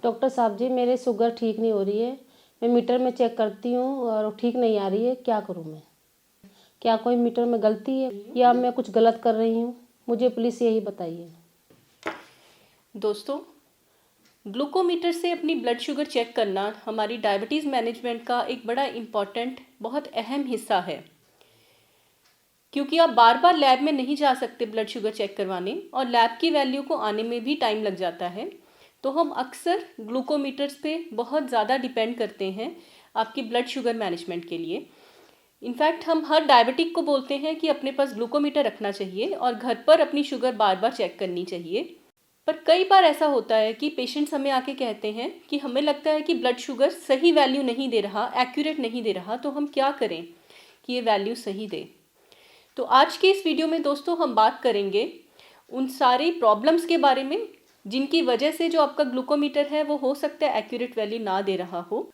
Doctor साहब जी, मेरे sugar ठीक नहीं हो रही है। मैं मीटर में चेक करती हूँ और ठीक नहीं आ रही है। क्या करूँ मैं? क्या कोई मीटर में गलती है या मैं कुछ गलत कर रही हूँ? मुझे प्लीज़ यही बताइए। दोस्तों, ग्लूकोमीटर से अपनी ब्लड शुगर चेक करना हमारी डायबिटीज़ मैनेजमेंट का एक बड़ा इम्पॉर्टेंट, बहुत अहम हिस्सा है। क्योंकि आप बार बार लैब में नहीं जा सकते ब्लड शुगर चेक करवाने, और लैब की वैल्यू को आने में भी टाइम लग जाता है। तो हम अक्सर ग्लूकोमीटर्स पे बहुत ज़्यादा डिपेंड करते हैं आपकी ब्लड शुगर मैनेजमेंट के लिए। इनफैक्ट हम हर डायबिटिक को बोलते हैं कि अपने पास ग्लूकोमीटर रखना चाहिए और घर पर अपनी शुगर बार बार चेक करनी चाहिए। पर कई बार ऐसा होता है कि पेशेंट्स हमें आके कहते हैं कि हमें लगता है कि ब्लड शुगर सही वैल्यू नहीं दे रहा, एक्यूरेट नहीं दे रहा, तो हम क्या करें कि ये वैल्यू सही दे। तो आज के इस वीडियो में दोस्तों हम बात करेंगे उन सारी प्रॉब्लम्स के बारे में जिनकी वजह से जो आपका ग्लूकोमीटर है वो हो सकता है एक्यूरेट वैल्यू ना दे रहा हो,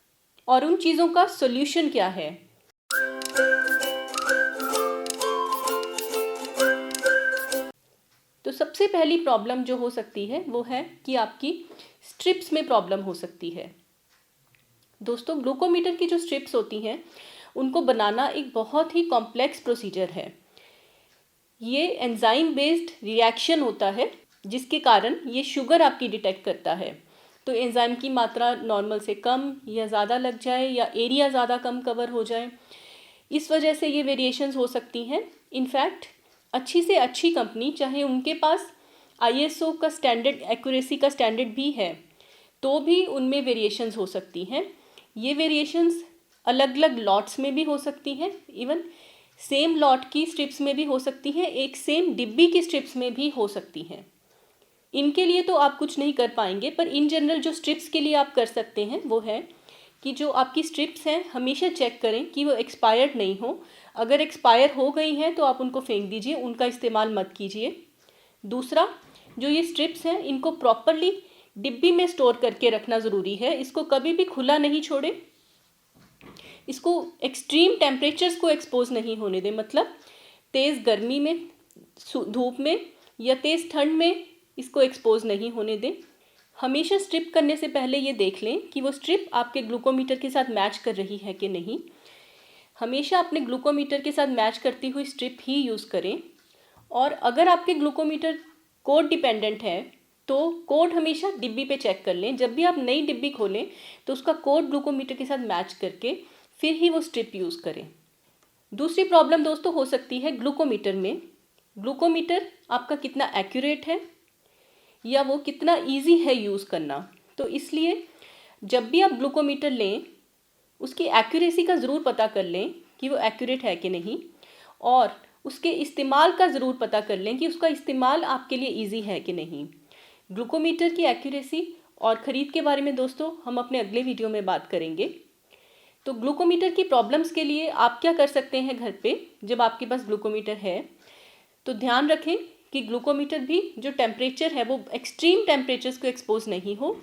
और उन चीज़ों का सोल्यूशन क्या है। तो सबसे पहली प्रॉब्लम जो हो सकती है वो है कि आपकी स्ट्रिप्स में प्रॉब्लम हो सकती है। दोस्तों, ग्लूकोमीटर की जो स्ट्रिप्स होती हैं उनको बनाना एक बहुत ही कॉम्प्लेक्स प्रोसीजर है। ये एंजाइम बेस्ड रिएक्शन होता है जिसके कारण ये शुगर आपकी डिटेक्ट करता है। तो एंजाइम की मात्रा नॉर्मल से कम या ज़्यादा लग जाए या एरिया ज़्यादा कम कवर हो जाए, इस वजह से ये वेरिएशंस हो सकती हैं। इनफैक्ट अच्छी से अच्छी कंपनी, चाहे उनके पास आईएसओ का स्टैंडर्ड, एक्यूरेसी का स्टैंडर्ड भी है, तो भी उनमें वेरिएशंस हो सकती हैं। ये वेरिएशंस अलग अलग लॉट्स में भी हो सकती हैं, इवन सेम लॉट की स्ट्रिप्स में भी हो सकती हैं, एक सेम डिब्बी की स्ट्रिप्स में भी हो सकती हैं। इनके लिए तो आप कुछ नहीं कर पाएंगे, पर इन जनरल जो स्ट्रिप्स के लिए आप कर सकते हैं वो है कि जो आपकी स्ट्रिप्स हैं हमेशा चेक करें कि वो एक्सपायर्ड नहीं हो। अगर एक्सपायर हो गई हैं तो आप उनको फेंक दीजिए, उनका इस्तेमाल मत कीजिए। दूसरा, जो ये स्ट्रिप्स हैं इनको प्रॉपरली डिब्बी में स्टोर करके रखना ज़रूरी है। इसको कभी भी खुला नहीं छोड़ें। इसको एक्सट्रीम टेम्परेचर्स को एक्सपोज नहीं होने दें, मतलब तेज़ गर्मी में, धूप में या तेज़ ठंड में इसको एक्सपोज नहीं होने दें। हमेशा स्ट्रिप करने से पहले ये देख लें कि वो स्ट्रिप आपके ग्लूकोमीटर के साथ मैच कर रही है कि नहीं। हमेशा अपने ग्लूकोमीटर के साथ मैच करती हुई स्ट्रिप ही यूज़ करें। और अगर आपके ग्लूकोमीटर कोड डिपेंडेंट है तो कोड हमेशा डिब्बी पे चेक कर लें। जब भी आप नई डिब्बी खोलें तो उसका कोड ग्लूकोमीटर के साथ मैच करके फिर ही वो स्ट्रिप यूज़ करें। दूसरी प्रॉब्लम दोस्तों हो सकती है ग्लूकोमीटर में। ग्लूकोमीटर आपका कितना एक्यूरेट है या वो कितना इजी है यूज़ करना। तो इसलिए जब भी आप ग्लूकोमीटर लें उसकी एक्यूरेसी का ज़रूर पता कर लें कि वो एक्यूरेट है कि नहीं, और उसके इस्तेमाल का ज़रूर पता कर लें कि उसका इस्तेमाल आपके लिए इजी है कि नहीं। ग्लूकोमीटर की एक्यूरेसी और ख़रीद के बारे में दोस्तों हम अपने अगले वीडियो में बात करेंगे। तो ग्लूकोमीटर की प्रॉब्लम्स के लिए आप क्या कर सकते हैं घर पे जब आपके पास ग्लूकोमीटर है। तो ध्यान रखें कि ग्लूकोमीटर भी जो टेम्परेचर है वो एक्सट्रीम टेम्परेचर्स को एक्सपोज नहीं हो।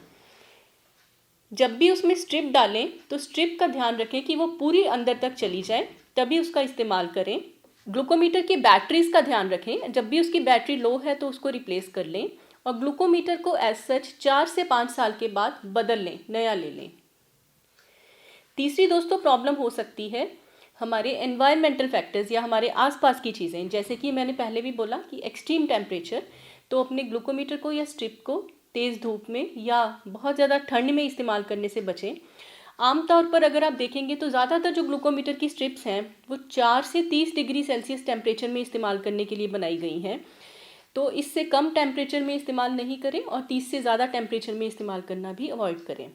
जब भी उसमें स्ट्रिप डालें तो स्ट्रिप का ध्यान रखें कि वो पूरी अंदर तक चली जाए, तभी उसका इस्तेमाल करें। ग्लूकोमीटर की बैटरीज़ का ध्यान रखें, जब भी उसकी बैटरी लो है तो उसको रिप्लेस कर लें, और ग्लूकोमीटर को एज सच 4 से 5 साल के बाद बदल लें, नया ले लें। तीसरी दोस्तों प्रॉब्लम हो सकती है हमारे एनवायरमेंटल फैक्टर्स या हमारे आसपास की चीज़ें, जैसे कि मैंने पहले भी बोला कि एक्सट्रीम टेम्परेचर। तो अपने ग्लूकोमीटर को या स्ट्रिप को तेज़ धूप में या बहुत ज़्यादा ठंड में इस्तेमाल करने से बचें। आमतौर पर अगर आप देखेंगे तो ज़्यादातर जो ग्लूकोमीटर की स्ट्रिप्स हैं वो 4 से 30 डिग्री सेल्सियस टेम्परेचर में इस्तेमाल करने के लिए बनाई गई हैं। तो इससे कम टेम्परेचर में इस्तेमाल नहीं करें और 30 से ज़्यादा टेम्परेचर में इस्तेमाल करना भी अवॉइड करें।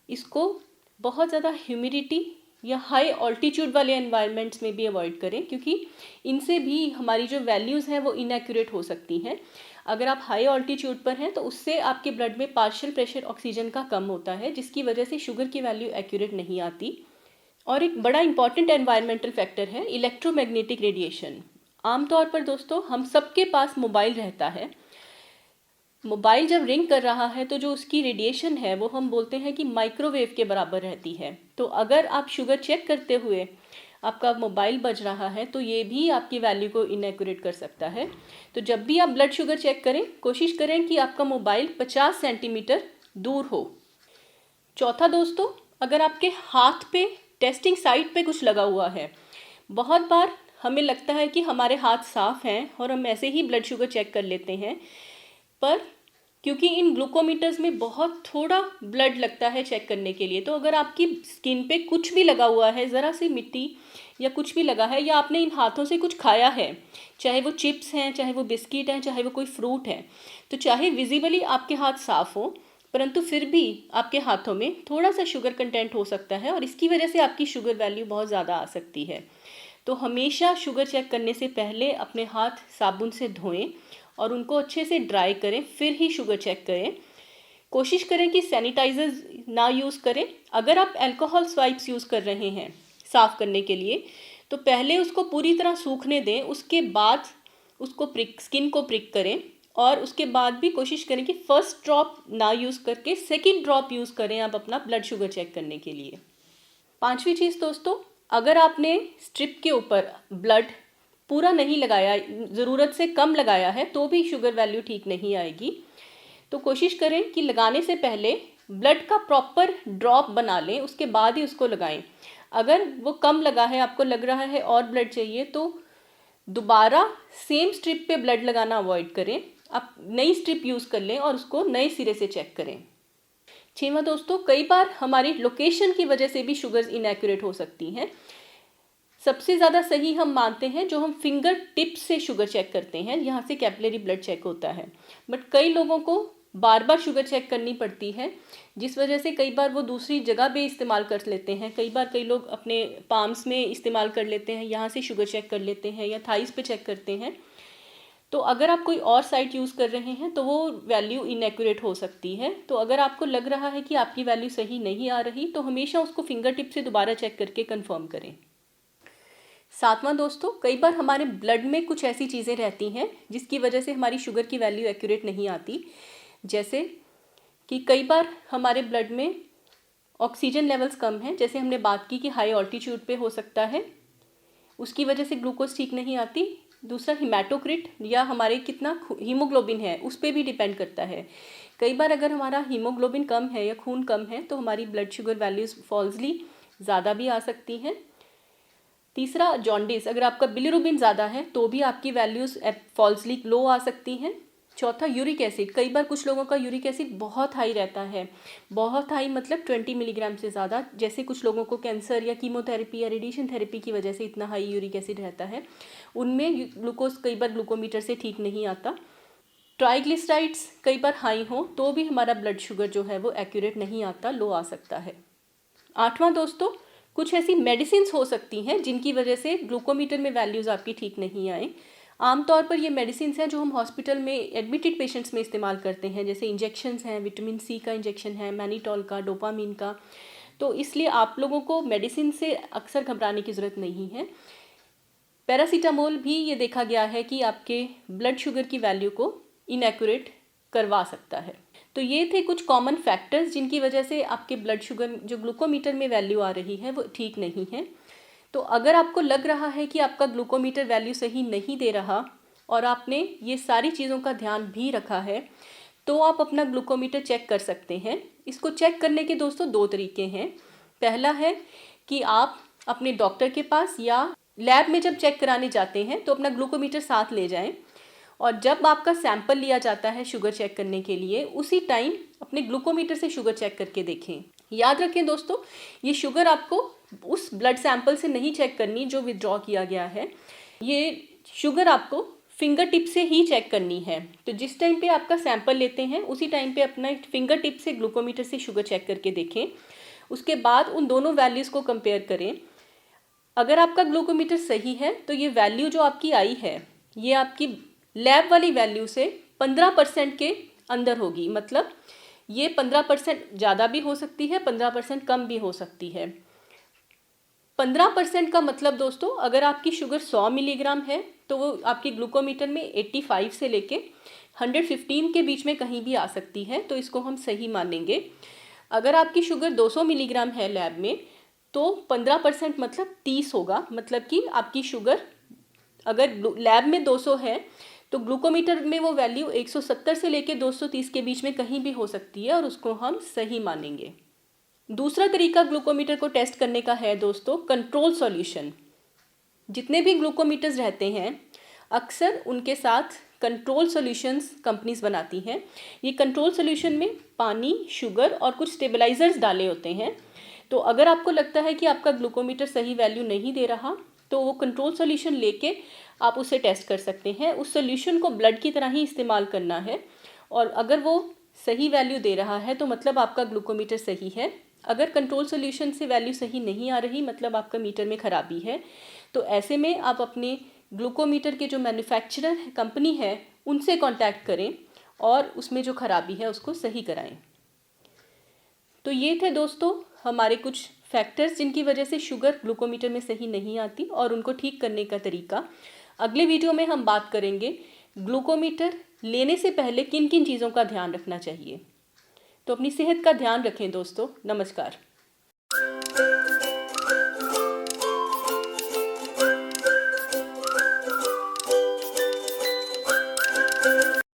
इसको बहुत ज़्यादा ह्यूमिडिटी या हाई ऑल्टीट्यूड वाले एनवायरनमेंट्स में भी अवॉइड करें, क्योंकि इनसे भी हमारी जो वैल्यूज़ हैं वो इनएक्यूरेट हो सकती हैं। अगर आप हाई ऑल्टीट्यूड पर हैं तो उससे आपके ब्लड में पार्शियल प्रेशर ऑक्सीजन का कम होता है, जिसकी वजह से शुगर की वैल्यू एक्यूरेट नहीं आती। और एक बड़ा इंपॉर्टेंट एनवायरमेंटल फैक्टर है इलेक्ट्रोमैग्नेटिक रेडिएशन। आमतौर पर दोस्तों हम सबके पास मोबाइल रहता है। मोबाइल जब रिंग कर रहा है तो जो उसकी रेडिएशन है वो हम बोलते हैं कि माइक्रोवेव के बराबर रहती है। तो अगर आप शुगर चेक करते हुए आपका मोबाइल बज रहा है तो ये भी आपकी वैल्यू को इनएक्यूरेट कर सकता है। तो जब भी आप ब्लड शुगर चेक करें कोशिश करें कि आपका मोबाइल 50 सेंटीमीटर दूर हो। चौथा दोस्तों, अगर आपके हाथ पे टेस्टिंग साइट पे कुछ लगा हुआ है, बहुत बार हमें लगता है कि हमारे हाथ साफ़ हैं और हम ऐसे ही ब्लड शुगर चेक कर लेते हैं, पर क्योंकि इन ग्लूकोमीटर्स में बहुत थोड़ा ब्लड लगता है चेक करने के लिए, तो अगर आपकी स्किन पे कुछ भी लगा हुआ है, ज़रा सी मिट्टी या कुछ भी लगा है, या आपने इन हाथों से कुछ खाया है, चाहे वो चिप्स हैं, चाहे वो बिस्किट हैं, चाहे वो कोई फ्रूट है, तो चाहे विजिबली आपके हाथ साफ़ हो, परंतु फिर भी आपके हाथों में थोड़ा सा शुगर कंटेंट हो सकता है और इसकी वजह से आपकी शुगर वैल्यू बहुत ज़्यादा आ सकती है। तो हमेशा शुगर चेक करने से पहले अपने हाथ साबुन से धोएं और उनको अच्छे से ड्राई करें, फिर ही शुगर चेक करें। कोशिश करें कि सैनिटाइजर्स ना यूज़ करें। अगर आप अल्कोहल स्वाइप्स यूज़ कर रहे हैं साफ़ करने के लिए, तो पहले उसको पूरी तरह सूखने दें, उसके बाद उसको स्किन को प्रिक करें और उसके बाद भी कोशिश करें कि फर्स्ट ड्रॉप ना यूज़ करके सेकेंड ड्रॉप यूज़ करें आप अपना ब्लड शुगर चेक करने के लिए। पांचवी चीज़ दोस्तों, अगर आपने स्ट्रिप के ऊपर ब्लड पूरा नहीं लगाया, ज़रूरत से कम लगाया है, तो भी शुगर वैल्यू ठीक नहीं आएगी। तो कोशिश करें कि लगाने से पहले ब्लड का प्रॉपर ड्रॉप बना लें, उसके बाद ही उसको लगाएं। अगर वो कम लगा है, आपको लग रहा है और ब्लड चाहिए, तो दोबारा सेम स्ट्रिप पे ब्लड लगाना अवॉइड करें। आप नई स्ट्रिप यूज़ कर लें और उसको नए सिरे से चेक करें। छठवां दोस्तों, कई बार हमारी लोकेशन की वजह से भी शुगर्स इनएक्यूरेट हो सकती हैं। सबसे ज़्यादा सही हम मानते हैं जो हम फिंगर टिप से शुगर चेक करते हैं, यहाँ से कैपिलरी ब्लड चेक होता है। बट कई लोगों को बार बार शुगर चेक करनी पड़ती है, जिस वजह से कई बार वो दूसरी जगह पे इस्तेमाल कर लेते हैं। कई लोग अपने पाम्स में इस्तेमाल कर लेते हैं, यहाँ से शुगर चेक कर लेते हैं या थाइस पे चेक करते हैं। तो अगर आप कोई और साइट यूज़ कर रहे हैं तो वो वैल्यू इनएक्यूरेट हो सकती है। तो अगर आपको लग रहा है कि आपकी वैल्यू सही नहीं आ रही, तो हमेशा उसको फिंगर टिप से दोबारा चेक करके कंफर्म करें। सातवां दोस्तों, कई बार हमारे ब्लड में कुछ ऐसी चीज़ें रहती हैं जिसकी वजह से हमारी शुगर की वैल्यू एक्यूरेट नहीं आती। जैसे कि कई बार हमारे ब्लड में ऑक्सीजन लेवल्स कम हैं, जैसे हमने बात की कि हाई ऑल्टीट्यूड पे हो सकता है, उसकी वजह से ग्लूकोज ठीक नहीं आती। दूसरा, हीमेटोक्रिट या हमारे कितना हीमोग्लोबिन है उस पर भी डिपेंड करता है। कई बार अगर हमारा हीमोग्लोबिन कम है या खून कम है तो हमारी ब्लड शुगर वैल्यूज़ फॉल्सली ज़्यादा भी आ सकती हैं। तीसरा, जॉन्डिस, अगर आपका बिलिरुबिन ज़्यादा है तो भी आपकी वैल्यूज़ फॉल्सली लो आ सकती हैं। चौथा, यूरिक एसिड, कई बार कुछ लोगों का यूरिक एसिड बहुत हाई रहता है, बहुत हाई मतलब 20 मिलीग्राम से ज़्यादा। जैसे कुछ लोगों को कैंसर या कीमोथेरेपी या रेडिएशन थेरेपी की वजह से इतना हाई यूरिक एसिड रहता है, उनमें ग्लूकोज कई बार ग्लूकोमीटर से ठीक नहीं आता। ट्राइग्लिसराइड्स कई बार हाई हो तो भी हमारा ब्लड शुगर जो है वो एक्यूरेट नहीं आता, लो आ सकता है। आठवां दोस्तों, कुछ ऐसी मेडिसिन हो सकती हैं जिनकी वजह से ग्लूकोमीटर में वैल्यूज़ आपकी ठीक नहीं आए। आमतौर पर ये मेडिसिन हैं जो हम हॉस्पिटल में एडमिटेड पेशेंट्स में इस्तेमाल करते हैं, जैसे इंजेक्शंस हैं, विटामिन सी का इंजेक्शन है, मैनिटॉल का, डोपामीन का। तो इसलिए आप लोगों को मेडिसिन से अक्सर घबराने की ज़रूरत नहीं है। पैरासीटामोल भी ये देखा गया है कि आपके ब्लड शुगर की वैल्यू को इनएक्यूरेट करवा सकता है। तो ये थे कुछ कॉमन फैक्टर्स जिनकी वजह से आपके ब्लड शुगर जो ग्लूकोमीटर में वैल्यू आ रही है वो ठीक नहीं है। तो अगर आपको लग रहा है कि आपका ग्लूकोमीटर वैल्यू सही नहीं दे रहा और आपने ये सारी चीज़ों का ध्यान भी रखा है, तो आप अपना ग्लूकोमीटर चेक कर सकते हैं। इसको चेक करने के दोस्तों दो तरीके हैं। पहला है कि आप अपने डॉक्टर के पास या लैब में जब चेक कराने जाते हैं तो अपना ग्लूकोमीटर साथ ले जाएं, और जब आपका सैंपल लिया जाता है शुगर चेक करने के लिए, उसी टाइम अपने ग्लूकोमीटर से शुगर चेक करके देखें। याद रखें दोस्तों, ये शुगर आपको उस ब्लड सैंपल से नहीं चेक करनी जो विथड्रॉ किया गया है। ये शुगर आपको फिंगर टिप से ही चेक करनी है। तो जिस टाइम पे आपका सैंपल लेते हैं उसी टाइम पे अपना फिंगर टिप से ग्लूकोमीटर से शुगर चेक करके देखें। उसके बाद उन दोनों वैल्यूज़ को कंपेयर करें। अगर आपका ग्लूकोमीटर सही है तो ये वैल्यू जो आपकी आई है ये आपकी लैब वाली वैल्यू से 15% के अंदर होगी। मतलब ये 15% ज़्यादा भी हो सकती है, 15% कम भी हो सकती है। 15% का मतलब दोस्तों, अगर आपकी शुगर 100 मिलीग्राम है तो वो आपके ग्लूकोमीटर में 85 से लेके 115 के बीच में कहीं भी आ सकती है, तो इसको हम सही मानेंगे। अगर आपकी शुगर 200 मिलीग्राम है लैब में तो 15% मतलब 30 होगा। मतलब कि आपकी शुगर अगर लैब में 200 है तो ग्लूकोमीटर में वो वैल्यू 170 से लेकर 230 के बीच में कहीं भी हो सकती है और उसको हम सही मानेंगे। दूसरा तरीका ग्लूकोमीटर को टेस्ट करने का है दोस्तों कंट्रोल सॉल्यूशन। जितने भी ग्लूकोमीटर्स रहते हैं अक्सर उनके साथ कंट्रोल सॉल्यूशंस कंपनीज बनाती हैं। ये कंट्रोल सॉल्यूशन में पानी, शुगर और कुछ स्टेबलाइजर्स डाले होते हैं। तो अगर आपको लगता है कि आपका ग्लूकोमीटर सही वैल्यू नहीं दे रहा तो वो कंट्रोल सॉल्यूशन लेके आप उसे टेस्ट कर सकते हैं। उस सॉल्यूशन को ब्लड की तरह ही इस्तेमाल करना है और अगर वो सही वैल्यू दे रहा है तो मतलब आपका ग्लूकोमीटर सही है। अगर कंट्रोल सॉल्यूशन से वैल्यू सही नहीं आ रही मतलब आपका मीटर में खराबी है। तो ऐसे में आप अपने ग्लूकोमीटर के जो मैन्युफैक्चरर कंपनी है उनसे कांटेक्ट करें और उसमें जो खराबी है उसको सही कराएं। तो ये थे दोस्तों हमारे कुछ फैक्टर्स जिनकी वजह से शुगर ग्लूकोमीटर में सही नहीं आती और उनको ठीक करने का तरीका। अगले वीडियो में हम बात करेंगे ग्लूकोमीटर लेने से पहले किन किन चीज़ों का ध्यान रखना चाहिए। तो अपनी सेहत का ध्यान रखें दोस्तों। नमस्कार।